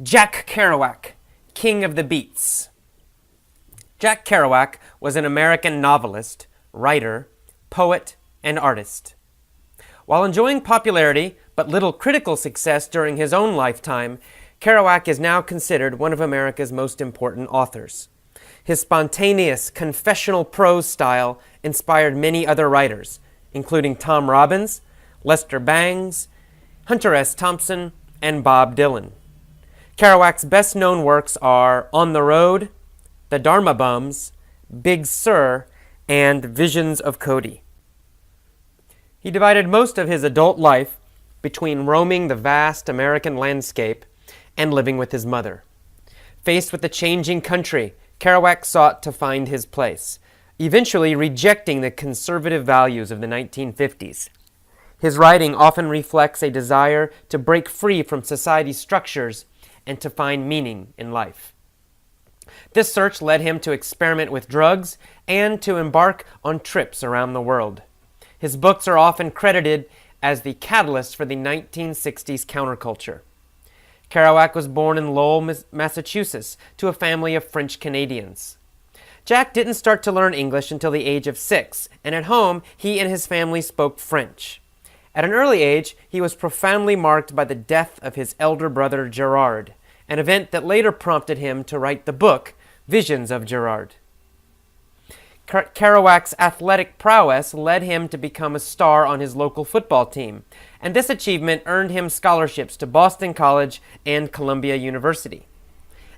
Jack Kerouac, King of the Beats. Jack Kerouac was an American novelist, writer, poet, and artist. While enjoying popularity but little critical success during his own lifetime, Kerouac is now considered one of America's most important authors. His spontaneous, confessional prose style inspired many other writers, including Tom Robbins, Lester Bangs, Hunter S. Thompson, and Bob Dylan. Kerouac's best-known works are On the Road, The Dharma Bums, Big Sur, and Visions of Cody. He divided most of his adult life between roaming the vast American landscape and living with his mother. Faced with the changing country, Kerouac sought to find his place, eventually rejecting the conservative values of the 1950s. His writing often reflects a desire to break free from society's structures and to find meaning in life. This search led him to experiment with drugs and to embark on trips around the world. His books are often credited as the catalyst for the 1960s counterculture. Kerouac was born in Lowell, Massachusetts, to a family of French Canadians. Jack didn't start to learn English until the age of 6, and at home, he and his family spoke French. At an early age, he was profoundly marked by the death of his elder brother Gerard, an event that later prompted him to write the book Visions of Gerard. Kerouac's athletic prowess led him to become a star on his local football team, and this achievement earned him scholarships to Boston College and Columbia University.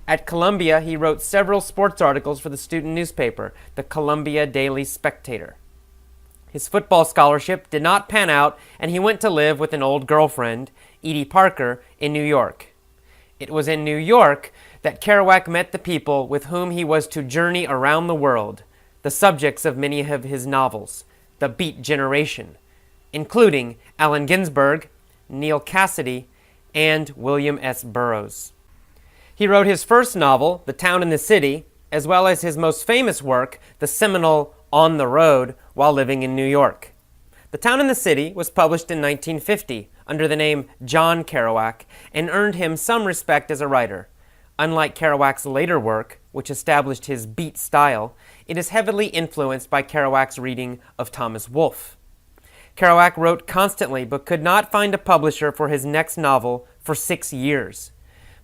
At Columbia, he wrote several sports articles for the student newspaper, the Columbia Daily Spectator. His football scholarship did not pan out, and he went to live with an old girlfriend, Edie Parker, in New York. It was in New York that Kerouac met the people with whom he was to journey around the world, the subjects of many of his novels, the Beat Generation, including Allen Ginsberg, Neal Cassady, and William S. Burroughs. He wrote his first novel, The Town and the City, as well as his most famous work, the seminal On the Road, while living in New York. The Town and the City was published in 1950 under the name John Kerouac and earned him some respect as a writer. Unlike Kerouac's later work, which established his beat style, it is heavily influenced by Kerouac's reading of Thomas Wolfe. Kerouac wrote constantly but could not find a publisher for his next novel for 6 years.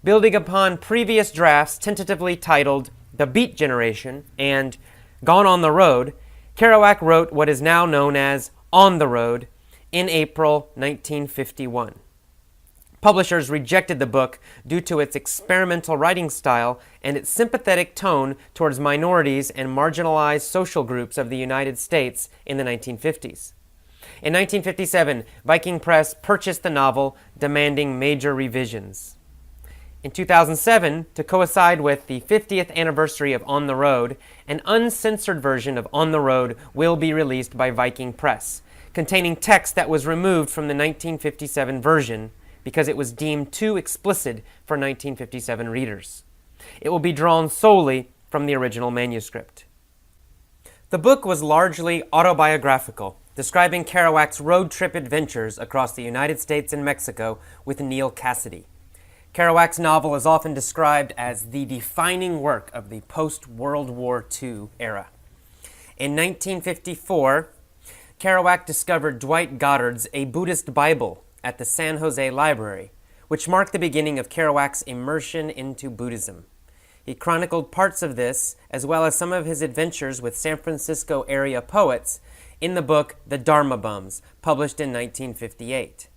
Building upon previous drafts tentatively titled The Beat Generation and Gone on the Road, Kerouac wrote what is now known as On the Road in April 1951. Publishers rejected the book due to its experimental writing style and its sympathetic tone towards minorities and marginalized social groups of the United States in the 1950s. In 1957, Viking Press purchased the novel, demanding major revisions. In 2007, to coincide with the 50th anniversary of On the Road, an uncensored version of On the Road will be released by Viking Press, containing text that was removed from the 1957 version because it was deemed too explicit for 1957 readers. It will be drawn solely from the original manuscript. The book was largely autobiographical, describing Kerouac's road trip adventures across the United States and Mexico with Neal Cassady. Kerouac's novel is often described as the defining work of the post-World War II era. In 1954, Kerouac discovered Dwight Goddard's A Buddhist Bible at the San Jose Library, which marked the beginning of Kerouac's immersion into Buddhism. He chronicled parts of this, as well as some of his adventures with San Francisco area poets, in the book The Dharma Bums, published in 1958.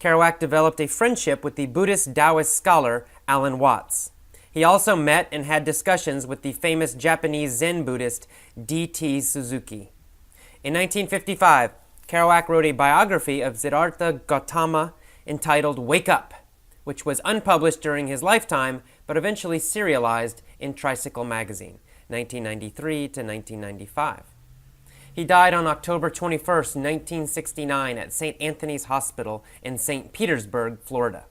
Kerouac developed a friendship with the Buddhist Taoist scholar Alan Watts. He also met and had discussions with the famous Japanese Zen Buddhist D.T. Suzuki. In 1955, Kerouac wrote a biography of Siddhartha Gautama entitled Wake Up, which was unpublished during his lifetime but eventually serialized in Tricycle magazine, 1993 to 1995. He died on October 21, 1969 at St. Anthony's Hospital in St. Petersburg, Florida.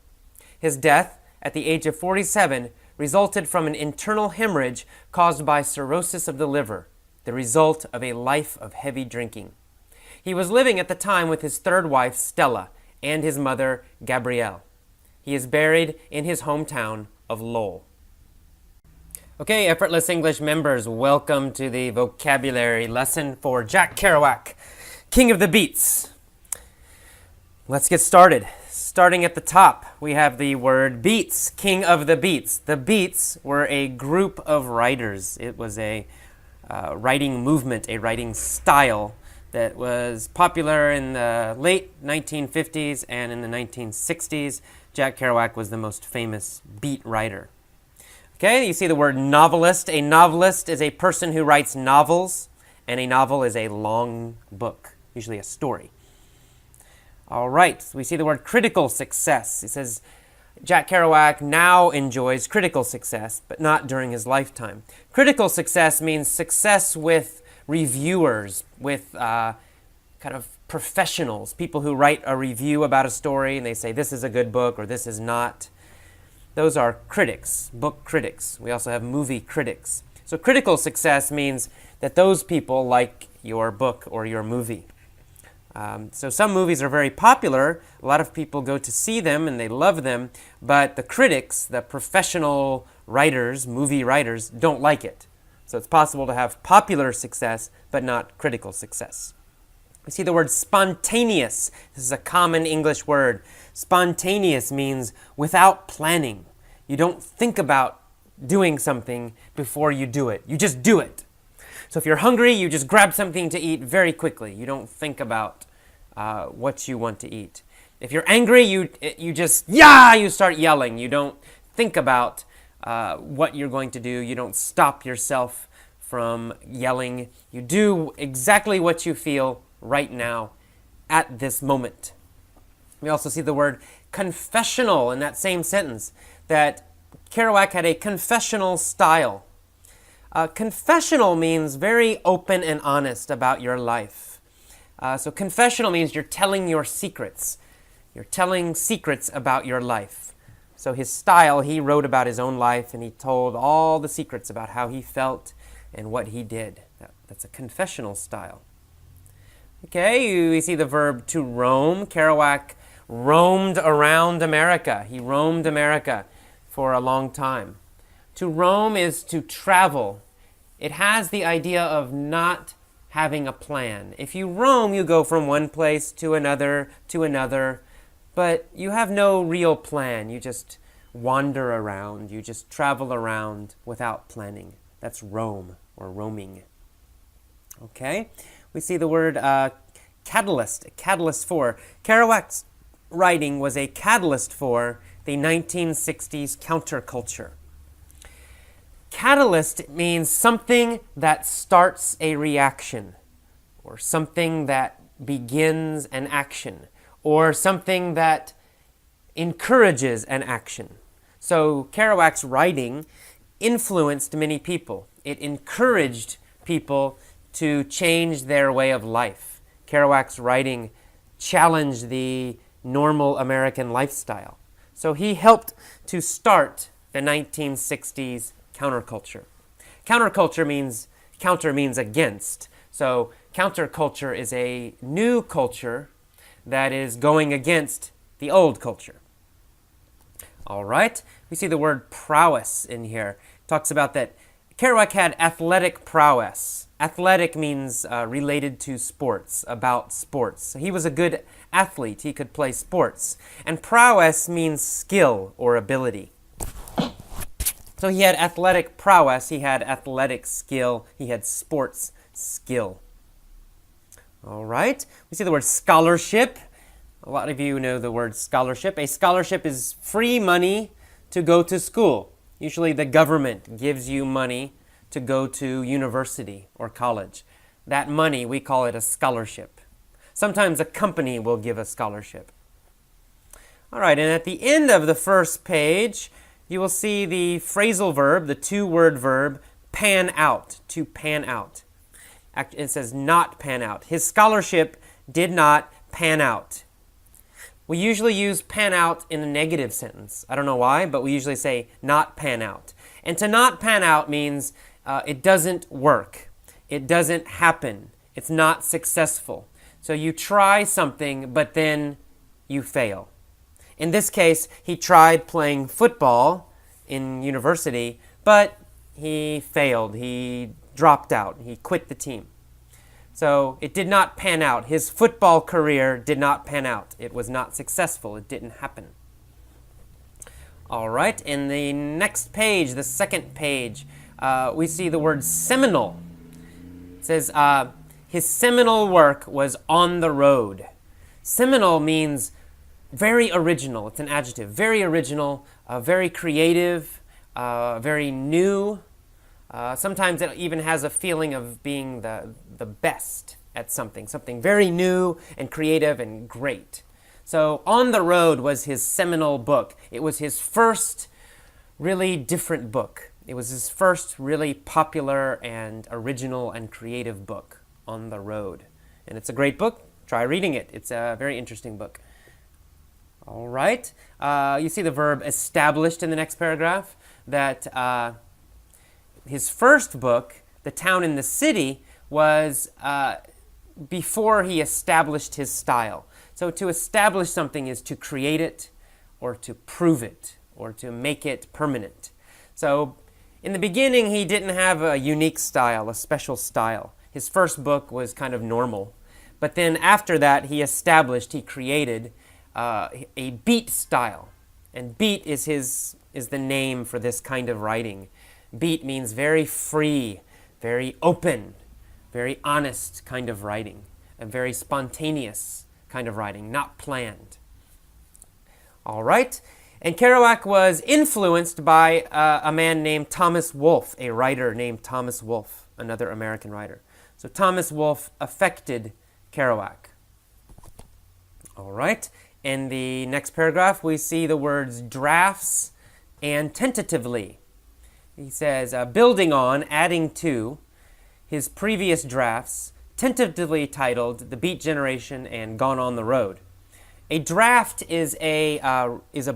His death, at the age of 47, resulted from an internal hemorrhage caused by cirrhosis of the liver, the result of a life of heavy drinking. He was living at the time with his third wife, Stella, and his mother, Gabrielle. He is buried in his hometown of Lowell. Okay, Effortless English members, welcome to the vocabulary lesson for Jack Kerouac, King of the Beats. Let's get started. Starting at the top, we have the word beats, King of the Beats. The Beats were a group of writers. It was a writing movement, a writing style that was popular in the late 1950s and in the 1960s. Jack Kerouac was the most famous beat writer. Okay, you see the word novelist. A novelist is a person who writes novels, and a novel is a long book, usually a story. All right, we see the word critical success. It says Jack Kerouac now enjoys critical success, but not during his lifetime. Critical success means success with reviewers, with kind of professionals, people who write a review about a story and they say this is a good book or this is not. Those are critics, book critics. We also have movie critics. So critical success means that those people like your book or your movie. So some movies are very popular. A lot of people go to see them and they love them, but the critics, the professional writers, movie writers, don't like it. So it's possible to have popular success, but not critical success. We see the word spontaneous. This is a common English word. Spontaneous means without planning. You don't think about doing something before you do it. You just do it. So if you're hungry, you just grab something to eat very quickly. You don't think about what you want to eat. If you're angry, you start yelling. You don't think about what you're going to do. You don't stop yourself from yelling. You do exactly what you feel right now at this moment. We also see the word confessional in that same sentence, that Kerouac had a confessional style. Confessional means very open and honest about your life. So confessional means you're telling your secrets. You're telling secrets about your life. So his style, he wrote about his own life and he told all the secrets about how he felt and what he did. That's a confessional style. Okay, we see the verb to roam. Kerouac roamed around America. He roamed America for a long time. To roam is to travel. It has the idea of not having a plan. If you roam, you go from one place to another, but you have no real plan. You just wander around. You just travel around without planning. That's roam or roaming. Okay? We see the word catalyst for. Kerouac's writing was a catalyst for the 1960s counterculture. Catalyst means something that starts a reaction, or something that begins an action, or something that encourages an action. So Kerouac's writing influenced many people. It encouraged people to change their way of life. Kerouac's writing challenged the normal American lifestyle. So he helped to start the 1960s counterculture. Counter means against. So counterculture is a new culture that is going against the old culture. All right, we see the word prowess in here. It talks about that Kerouac had athletic prowess. Athletic means related to sports, about sports. He was a good athlete. He could play sports. And prowess means skill or ability. So he had athletic prowess, he had athletic skill, he had sports skill. All right, we see the word scholarship. A lot of you know the word scholarship. A scholarship is free money to go to school. Usually the government gives you money to go to university or college. That money, we call it a scholarship. Sometimes a company will give a scholarship. All right, and at the end of the first page, you will see the phrasal verb, the two-word verb, pan out, to pan out. It says not pan out. His scholarship did not pan out. We usually use pan out in a negative sentence. I don't know why, but we usually say not pan out. And to not pan out means it doesn't work. It doesn't happen. It's not successful. So you try something, but then you fail. In this case, he tried playing football in university, but he failed. He dropped out. He quit the team. So it did not pan out. His football career did not pan out. It was not successful. It didn't happen. All right, in the next page, the second page, we see the word seminal. It says his seminal work was On the Road. Seminal means very original. It's an adjective. Very original, very creative, very new. Sometimes it even has a feeling of being the best at something very new and creative and great. So On the Road was his seminal book. It was his first really different book. It was his first really popular and original and creative book, On the Road. And it's a great book. Try reading it. It's a very interesting book. All right. You see the verb established in the next paragraph, that his first book, The Town and the City, was before he established his style. So to establish something is to create it or to prove it or to make it permanent. So in the beginning, he didn't have a unique style, a special style. His first book was kind of normal. But then after that, he created a beat style. And beat is the name for this kind of writing. Beat means very free, very open, very honest kind of writing, a very spontaneous kind of writing, not planned. All right. And Kerouac was influenced by a man named Thomas Wolfe, a writer named Thomas Wolfe, another American writer. So Thomas Wolfe affected Kerouac. All right. In the next paragraph, we see the words drafts and tentatively. He says, building on, adding to his previous drafts, tentatively titled The Beat Generation and Gone on the Road. A draft is a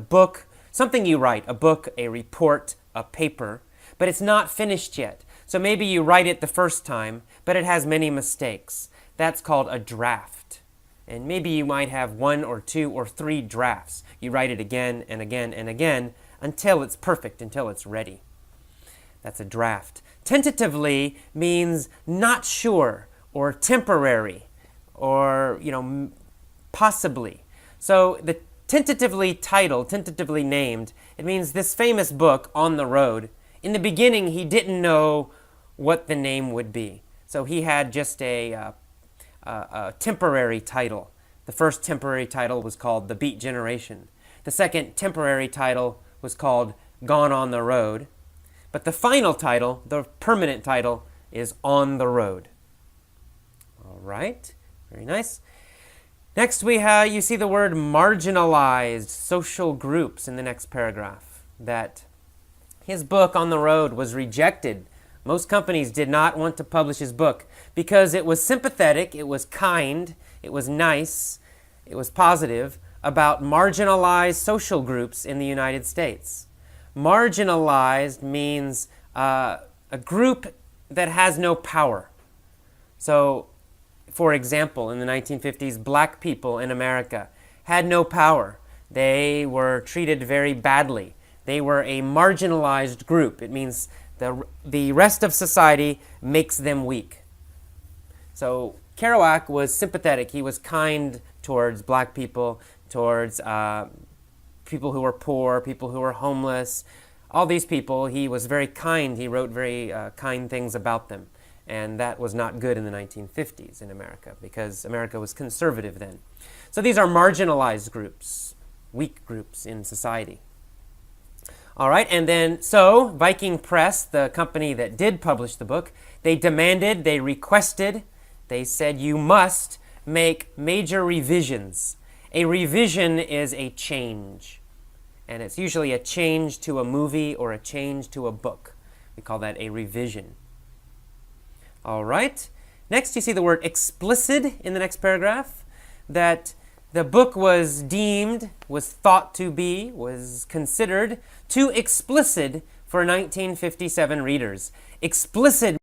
book, something you write, a book, a report, a paper, but it's not finished yet. So maybe you write it the first time, but it has many mistakes. That's called a draft. And maybe you might have 1 or 2 or 3 drafts. You write it again and again and again until it's perfect, until it's ready. That's a draft. Tentatively means not sure or temporary or, possibly. So the tentatively titled, tentatively named, it means this famous book, On the Road, in the beginning he didn't know what the name would be. So he had just a temporary title. The first temporary title was called The Beat Generation. The second temporary title was called Gone on the Road. But the final title, the permanent title, is On the Road. All right, very nice. Next you see the word marginalized social groups in the next paragraph. That his book On the Road was rejected. Most companies did not want to publish his book because it was sympathetic, it was kind, it was nice, it was positive about marginalized social groups in the United States. Marginalized means a group that has no power. So, for example, in the 1950s, black people in America had no power. They were treated very badly. They were a marginalized group. It means the rest of society makes them weak. So Kerouac was sympathetic. He was kind towards black people, towards people who were poor, people who were homeless. All these people, he was very kind. He wrote very kind things about them. And that was not good in the 1950s in America because America was conservative then. So these are marginalized groups, weak groups in society. All right, and then so Viking Press, the company that did publish the book, they demanded, they requested, they said you must make major revisions. A revision is a change, and it's usually a change to a movie or a change to a book. We call that a revision. All right, next you see the word explicit in the next paragraph, that the book was deemed, was thought to be, was considered too explicit for 1957 readers. Explicit